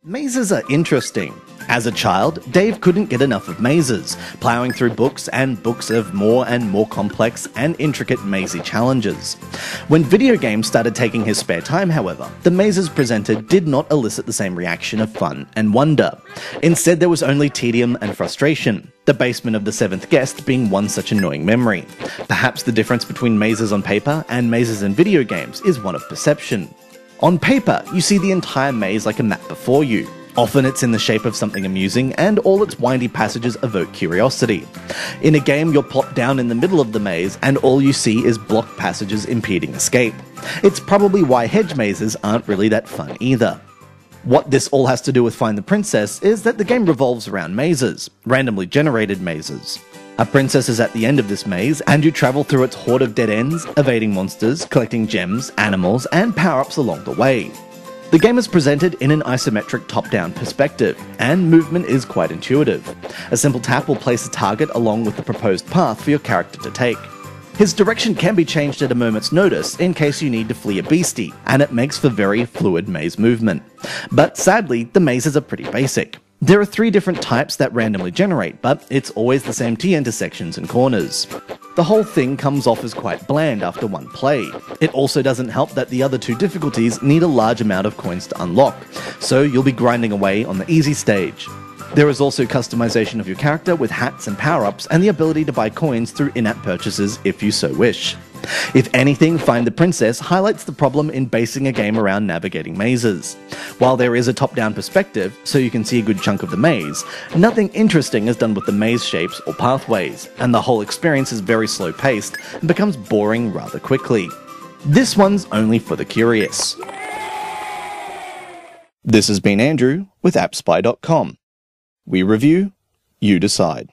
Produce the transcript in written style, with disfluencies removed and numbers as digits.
Mazes are interesting. As a child, Dave couldn't get enough of mazes, ploughing through books and books of more and more complex and intricate mazy challenges. When video games started taking his spare time, however, the mazes presented did not elicit the same reaction of fun and wonder. Instead, there was only tedium and frustration, the basement of the seventh guest being one such annoying memory. Perhaps the difference between mazes on paper and mazes in video games is one of perception. On paper, you see the entire maze like a map before you. Often it's in the shape of something amusing, and all its windy passages evoke curiosity. In a game, you're plopped down in the middle of the maze, and all you see is blocked passages impeding escape. It's probably why hedge mazes aren't really that fun either. What this all has to do with Find the Princess is that the game revolves around mazes, randomly generated mazes. A princess is at the end of this maze, and you travel through its horde of dead ends, evading monsters, collecting gems, animals, and power-ups along the way. The game is presented in an isometric top-down perspective, and movement is quite intuitive. A simple tap will place a target along with the proposed path for your character to take. His direction can be changed at a moment's notice in case you need to flee a beastie, and it makes for very fluid maze movement. But sadly, the mazes are pretty basic. There are 3 different types that randomly generate, but it's always the same T-intersections and corners. The whole thing comes off as quite bland after one play. It also doesn't help that the other 2 difficulties need a large amount of coins to unlock, so you'll be grinding away on the easy stage. There is also customization of your character with hats and power-ups and the ability to buy coins through in-app purchases if you so wish. If anything, Find the Princess highlights the problem in basing a game around navigating mazes. While there is a top-down perspective, so you can see a good chunk of the maze, nothing interesting is done with the maze shapes or pathways, and the whole experience is very slow-paced and becomes boring rather quickly. This one's only for the curious. This has been Andrew with AppSpy.com. We review, you decide.